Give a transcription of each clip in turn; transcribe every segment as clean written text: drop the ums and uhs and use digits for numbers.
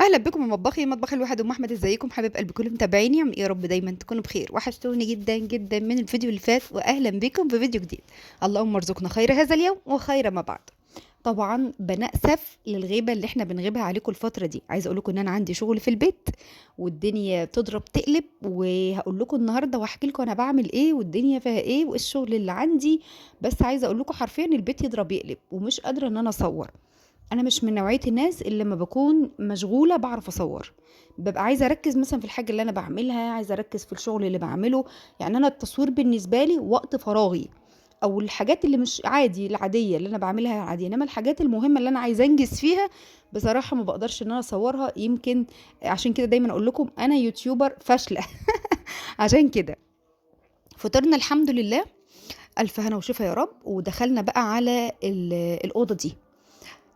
اهلا بكم في مطبخي مطبخ الواحد ام احمد. ازيكم حبايب قلبي كل متابعيني؟ يا رب دايما تكونوا بخير. وحشتوني جدا جدا من الفيديو اللي فات، واهلا بكم في فيديو جديد. اللهم ارزقنا خير هذا اليوم وخير ما بعد. طبعا بنأسف للغيبه اللي احنا بنغيبها عليكم الفتره دي. عايزه اقول لكم ان انا عندي شغل في البيت والدنيا بتضرب تقلب، وهقول لكم النهارده واحكي لكم انا بعمل ايه والدنيا فيها ايه وايه الشغل اللي عندي. بس عايزه اقول لكم حرفيا البيت يضرب يقلب ومش قادره ان انا اصور. انا مش من نوعيه الناس اللي لما بكون مشغوله بعرف اصور. ببقى عايزه اركز مثلا في الحاجه اللي انا بعملها، عايزه اركز في الشغل اللي بعمله. يعني انا التصوير بالنسبه لي وقت فراغي، او الحاجات اللي مش عادي العاديه اللي انا بعملها عادي، انما الحاجات المهمه اللي انا عايزه انجز فيها بصراحه ما بقدرش ان انا اصورها. يمكن عشان كده دايما اقول لكم انا يوتيوبر فاشله. عشان كده فطرنا الحمد لله، الف هنا وشفا يا رب، ودخلنا بقى على الاوضه دي.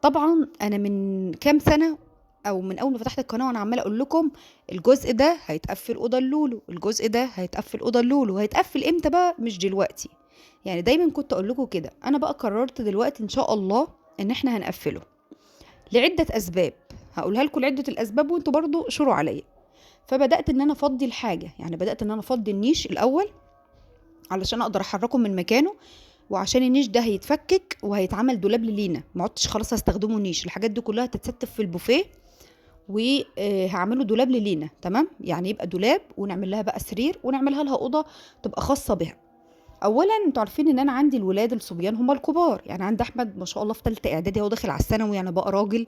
طبعا انا من كام سنه او من اول ما فتحت القناه وانا عماله اقول لكم الجزء ده هيتقفل اوضه اللولو، الجزء ده هيتقفل اوضه اللولو. هيتقفل امتى بقى؟ مش دلوقتي. يعني دايما كنت اقول لكم كده. انا بقى قررت دلوقتي ان شاء الله ان احنا هنقفله لعده اسباب. هقولها لكم لعده الاسباب وانتوا برضو شوروا عليا. فبدات ان انا افضي الحاجه، يعني بدات ان انا افضي النيش الاول علشان اقدر احركه من مكانه، وعشان النيش ده هيتفكك وهيتعمل دولاب للينا. ما عدتش خلاص هستخدمه نيش، الحاجات دي كلها هتتستف في البوفيه وهعمله دولاب للينا. تمام، يعني يبقى دولاب ونعمل لها بقى سرير ونعملها لها اوضه تبقى خاصه بها. اولا انتوا عارفين ان انا عندي الولاد الصبيان هم الكبار، يعني عندي احمد ما شاء الله في ثالثه اعدادي، هو داخل على الثانوي يعني بقى راجل.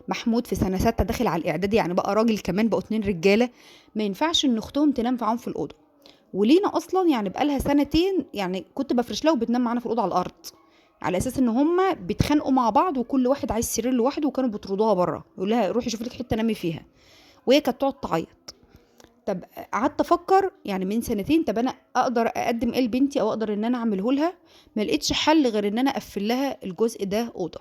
محمود في سنه 6 داخل على الاعدادي يعني بقى راجل كمان، بقوا 2 رجاله. ما ينفعش ان اختهم تنام معاهم في الاوضه. ولينا اصلا يعني بقالها سنتين يعني كنت بفرش لها وبتنام معانا في الاوضه على الارض، على اساس ان هما بيتخانقوا مع بعض وكل واحد عايز سرير لوحده، وكانوا بيطردوها بره يقول لها روحي شوفي لك حته نامي فيها، وهي كانت تقعد تعيط. طب قعدت افكر يعني من سنتين، طب انا اقدر اقدم ايه لبنتي او اقدر ان انا اعمله لها؟ ما لقيتش حل غير ان انا اقفل لها الجزء ده اوضه.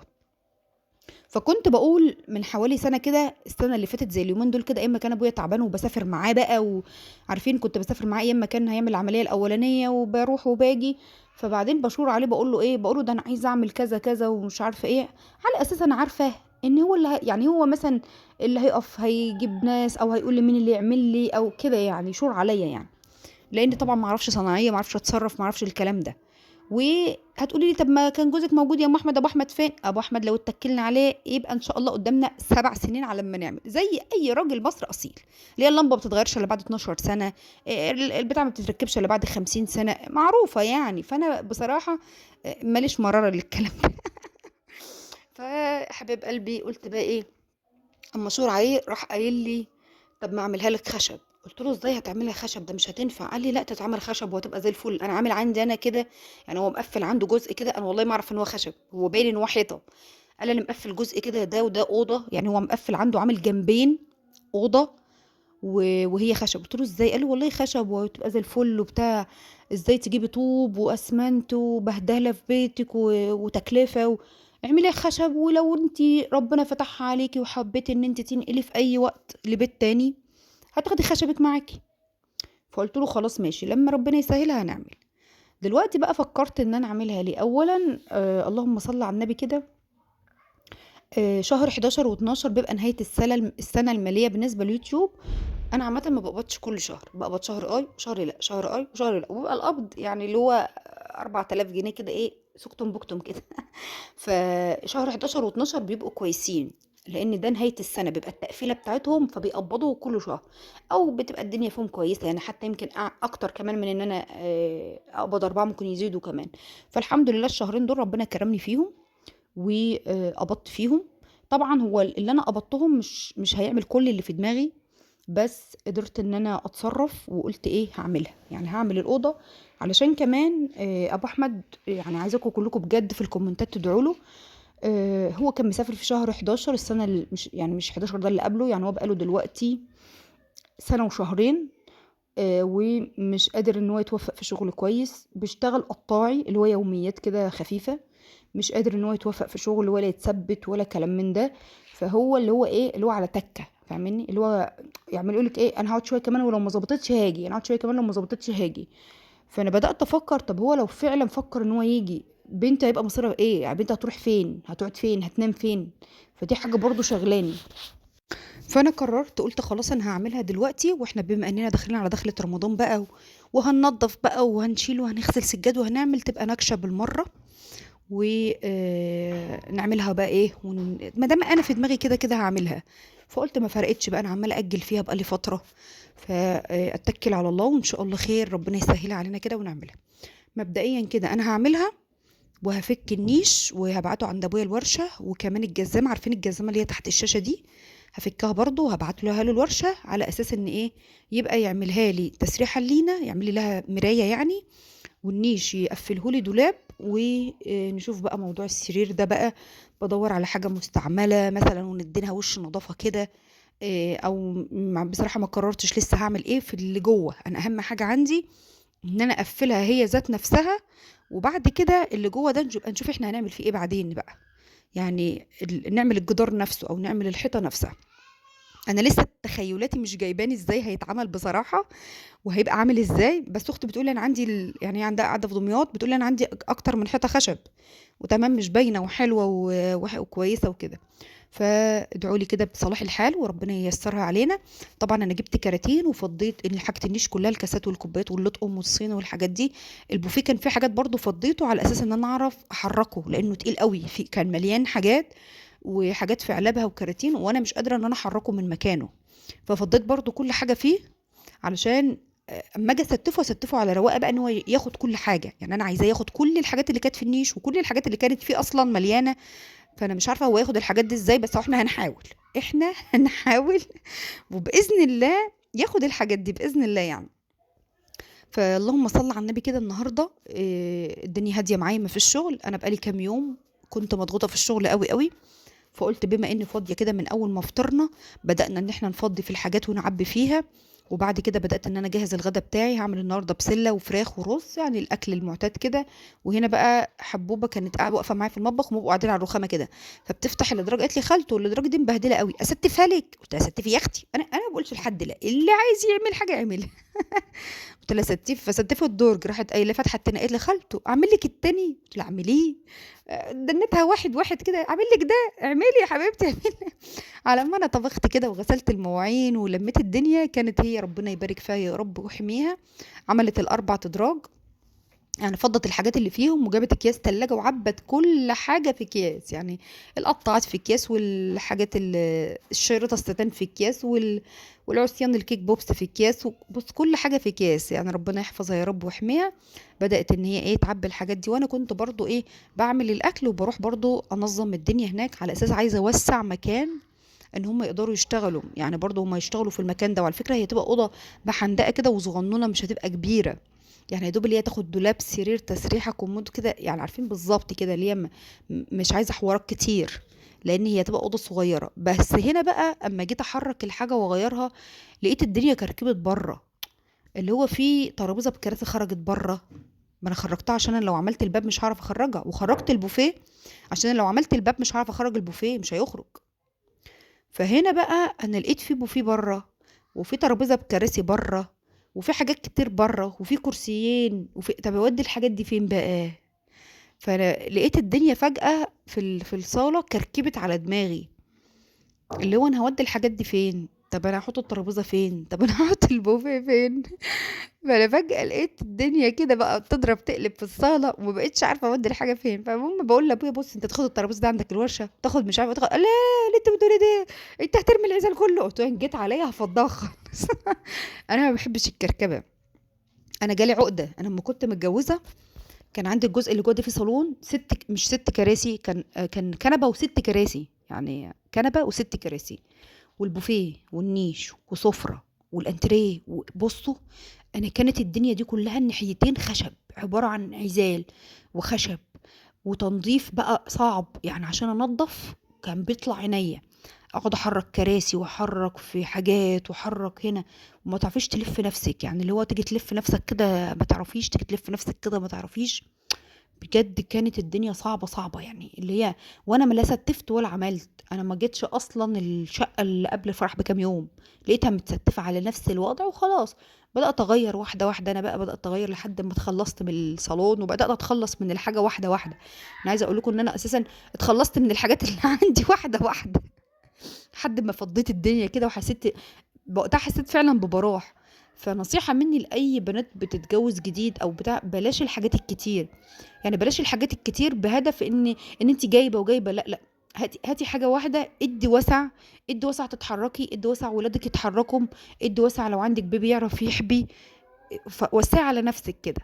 فكنت بقول من حوالي سنه كده، السنه اللي فاتت زي اليومين دول كده، ايام ما كان ابويا تعبان وبسافر معاه بقى، وعارفين كنت بسافر معاه ايام ما كان هيعمل العمليه الاولانيه وبروح وباجي. فبعدين بشور عليه بقول له ايه، بقول له ده انا عايزه اعمل كذا كذا ومش عارفه ايه، على اساس انا عارفه ان هو يعني هو مثلا اللي هيقف هيجيب ناس او هيقول لي مين اللي يعمل لي او كده، يعني شور عليا يعني. لان طبعا ما اعرفش صناعيه، ما اعرفش اتصرف، ما اعرفش الكلام ده. وهتقولي لي طب ما كان جوزك موجود يا ام احمد؟ ابو احمد فين؟ ابو احمد لو اتكلنا عليه يبقى ان شاء الله قدامنا 7 سنين على ما نعمل زي اي راجل مصري اصيل. اللي هي اللمبه ما بتتغيرش الا بعد 12 سنه، البتاع ما بتتركبش الا بعد 50 سنه، معروفه يعني. فانا بصراحه ماليش مراره للكلام ده. فحبيب قلبي قلت بقى ايه، اما شور عليه راح قايل لي طب ما اعملها لك خشب. قلت له ازاي هتعملها خشب؟ ده مش هتنفع. قال لي لا تتعمل خشب وهتبقى زي الفل. انا عامل عندي انا كده، يعني هو مقفل عنده جزء كده، انا والله ما اعرف ان هو خشب، هو باين ان هو حيطه. قال لي انا مقفل جزء كده ده وده اوضه، يعني هو مقفل عنده عامل جنبين اوضه وهي خشب. قلت له ازاي؟ قال لي والله خشب وتبقى زي الفل وبتاع. ازاي تجيبي طوب واسمنت وبهدله في بيتك وتكلفه اعملي خشب، ولو انت ربنا فتحها عليكي وحبيتي ان انت تنقلي في اي وقت لبيت تاني هتاخدي خشبك معاكي. فقلت له خلاص ماشي، لما ربنا يسهلها هنعمل. دلوقتي بقى فكرت ان انا اعملها ليه. اولا اللهم صل على النبي كده، شهر 11 و12 بيبقى نهاية السنة المالية بالنسبة لليوتيوب. انا عامة ما بقبضش كل شهر، بقبض شهر اي شهر لا، شهر اي وشهر لا، وبيبقى القبض يعني اللي هو 4000 جنيه كده، ايه سكتم بكتم كده. فشهر 11 و12 بيبقوا كويسين، لان ده نهاية السنة بيبقى التقفيلة بتاعتهم، فبيقبضوا كل شهر، او بتبقى الدنيا فيهم كويسة يعني. حتى يمكن اكتر كمان من ان انا اقبض 4 ممكن يزيدوا كمان. فالحمد لله الشهرين دول ربنا كرمني فيهم وقبضت فيهم. طبعا هو اللي انا قبضتهم مش هيعمل كل اللي في دماغي، بس قدرت ان انا اتصرف وقلت ايه هعملها، يعني هعمل الاوضه. علشان كمان ابو احمد يعني عايزاكم كلكم بجد في الكومنتات تدعوا له. هو كان مسافر في شهر 11 السنه مش يعني مش 11 ده اللي قبله، يعني هو بقاله دلوقتي سنه وشهرين. ومش قادر ان هو يتوفق في شغل كويس، بيشتغل قطاعي اللي هو يوميات كده خفيفه، مش قادر ان هو يتوفق في شغل ولا يتثبت ولا كلام من ده. فهو اللي هو ايه، اللي هو على تكه، فاهمني؟ اللي هو يعمل يقول لك ايه، انا هقعد شويه كمان ولو ما ظبطتش هاجي، انا هقعد شويه كمان لو ما ظبطتش هاجي. فانا بدات افكر طب هو لو فعلا فكر ان هو يجي، بنته هيبقى مصيرها ايه؟ يعني بنته هتروح فين؟ هتقعد فين؟ هتنام فين؟ فدي حاجه برضو شغلاني. فانا قررت قلت خلاص انا هعملها دلوقتي، واحنا بما اننا داخلين على دخلة رمضان بقى وهننضف بقى وهنشيل وهنغسل سجاد وهنعمل تبقى نكشة بالمرة. ونعملها بقى ايه ما دام انا في دماغي كده كده هعملها. فقلت ما فرقتش بقى، انا عماله اجل فيها بقى لي فتره. فاتكل على الله وان شاء الله خير، ربنا يسهلها علينا كده ونعملها. مبدئيا كده انا هعملها، وهفك النيش وهبعته عند ابويا الورشه، وكمان الجزامه، عارفين الجزامه اللي هي تحت الشاشه دي، هفكها برضو وهبعت له الورشه على اساس ان ايه، يبقى يعملها لي تسريحه لينا، يعمل لي لها مرايه يعني، والنيش يقفله لي دولاب. ونشوف بقى موضوع السرير ده بقى، بدور على حاجه مستعمله مثلا وندينها وش نظافه كده. او بصراحه ما قررتش لسه هعمل ايه في اللي جوه. انا اهم حاجه عندي ان انا اقفلها هي ذات نفسها، وبعد كده اللي جوه ده نشوف احنا هنعمل فيه ايه بعدين بقى. يعني نعمل الجدار نفسه او نعمل الحيطه نفسها. انا لسه تخيلاتي مش جايباني ازاي هيتعمل بصراحه، وهيبقى عامل ازاي. بس اختي بتقول لي انا عندي يعني هي عندها قاعده في دمياط، بتقول لي انا عندي اكتر من حيطه خشب وتمام، مش باينه وحلوه وكويسه وكده. فادعوا لي كده بصلاح الحال وربنا ييسرها علينا. طبعا انا جبت كراتين وفضيت ان حاجه النيش كلها، الكاسات والكوبايات واللطقم والصين والحاجات دي. البوفيه كان فيه حاجات برضو فضيته على اساس ان انا اعرف احركه، لانه تقيل قوي، كان مليان حاجات وحاجات في علبها وكراتين، وانا مش قادره ان انا احركه من مكانه. ففضيت برضو كل حاجه فيه علشان اما اجي استفه على رواقه بقى ان هو ياخد كل حاجه. يعني انا عايزاه ياخد كل الحاجات اللي كانت في النيش وكل الحاجات اللي كانت فيه اصلا مليانه. فانا مش عارفه هو ياخد الحاجات دي ازاي، بس احنا هنحاول. احنا هنحاول وباذن الله ياخد الحاجات دي باذن الله يعني. فاللهم صل على النبي كده. النهارده الدنيا هاديه معايا ما في الشغل. انا بقالي كام يوم كنت مضغوطه في الشغل قوي قوي. فقلت بما اني فاضيه كده من اول ما فطرنا، بدأنا ان احنا نفضي في الحاجات ونعبي فيها. وبعد كده بدأت ان انا اجهز الغدا بتاعي. هعمل النهارده بسله وفراخ ورز، يعني الاكل المعتاد كده. وهنا بقى حبوبه كانت قاعده واقفه معايا في المطبخ، وبقوا قاعدين على الرخامه كده. فبتفتح الادراج، قالت لي خالته الادراج دي مبهدله قوي، استفها لك؟ قلت لها ستفي يا اختي، انا ما بقولش لحد لا، اللي عايز يعمل حاجه يعملها. قلت لها ستيف، فستفوا الدرج. راحت قايله فاتحه التاني، قالت لي خالته اعمل لك التاني؟ قلت لها اعمليه. دنتها واحد واحد كده، اعمل لك ده، اعملي يا حبيبتي اعملي. على ما انا طبخت كده وغسلت المواعين ولميت الدنيا، كانت هي ربنا يبارك فيها يا رب ويحميها عملت الاربع ادراج. يعني فضت الحاجات اللي فيهم وجابت اكياس تلاجة وعبت كل حاجة في اكياس، يعني القطاعات في اكياس، والحاجات الشريطة الستان في اكياس، والعصيان الكيك بوبس في اكياس. بص كل حاجة في اكياس، يعني ربنا يحفظها يا رب ويحميها. بدأت ان هي ايه تعبي الحاجات دي، وانا كنت برضو ايه بعمل الاكل وبروح برضو انظم الدنيا هناك، على اساس عايزة اوسع مكان ان هم يقدروا يشتغلوا. يعني برضو هم يشتغلوا في المكان ده. وعلى فكرة هي تبقى اوضة بحندقة كده وصغنونة، مش هتبقى كبيرة. يعني يا دوب اللي هي تاخد دولاب سرير تسريحه كومود كده، يعني عارفين بالظبط كده، اللي هي مش عايزه حوارات كتير، لان هي تبقى اوضه صغيره. بس هنا بقى اما جيت احرك الحاجه واغيرها، لقيت الدنيا كركبت بره. اللي هو في ترابيزه بكراسي خرجت بره، ما انا خرجتها عشان انا لو عملت الباب مش هعرف اخرجها، وخرجت البوفيه عشان أنا لو عملت الباب مش هعرف اخرج البوفيه، مش هيخرج. فهنا بقى انا لقيت في بوفيه بره، وفي ترابيزه بكراسي بره، وفي حاجات كتير بره، وفي كرسيين، طب اودي الحاجات دي فين بقى؟ فانا لقيت الدنيا فجأة في الصالة كركبت على دماغي. اللي هو انا هودي الحاجات دي فين؟ طب انا هحط الترابيزه فين؟ طب انا هحط البوفيه فين؟ فانا فجأة لقيت الدنيا كده بقى بتضرب تقلب في الصالة، وما بقتش عارفة اودي الحاجة فين. فالمهم بقول لابويا بص انت تاخد الترابيزة دي عندك الورشة، تاخد مش عارفة تاخد، لا اللي انت بتقولي ده انت هترمي العزال كله. قلت له إن جيت عليا هفضها خالص. انا ما بحبش الكركبة. انا جالي عقدة. انا لما كنت متجوزة كان عندي الجزء اللي جوه ده فيه صالون مش ست كراسي، كان كنبة وست كراسي، يعني كنبة وست كراسي، والبوفيه والنيش وسفرة والانتريه. وبصوا انا كانت الدنيا دي كلها الناحيتين خشب، عبارة عن عزال وخشب، وتنظيف بقى صعب. يعني عشان انضف كان بيطلع عينيا، اقعد احرك كراسي واحرك في حاجات واحرك هنا، وما تعرفيش تلف نفسك. يعني اللي هو تيجي تلف نفسك كده ما تعرفيش، تيجي تلف نفسك كده ما تعرفيش. بجد كانت الدنيا صعبة صعبة، يعني اللي هي وانا ما لا ستفت ولا عملت. انا ما جيتش اصلا الشقة اللي قبل الفرح بكام يوم، لقيتها متستفة على نفس الوضع وخلاص. بدأت اغير واحدة واحدة. انا بقى بدأت اغير لحد ما اتخلصت من الصالون، وبدأت اتخلص من الحاجة واحدة واحدة. انا عايزة اقول لكم ان انا اساسا اتخلصت من الحاجات اللي عندي واحدة واحدة. لحد ما فضيت الدنيا كده وحسيت وقتها حسيت فعلا ببراح. فنصيحة مني لأي بنات بتتجوز جديد أو بتاع، بلاش الحاجات الكتير. يعني بلاش الحاجات الكتير بهدف ان انت جايبة وجايبة، لا لا. هاتي حاجة واحدة، ادي وسع. ادي وسع تتحركي، ادي وسع ولادك يتحركوا، ادي وسع لو عندك بيبي يعرف يحبي. وسعي على نفسك كده.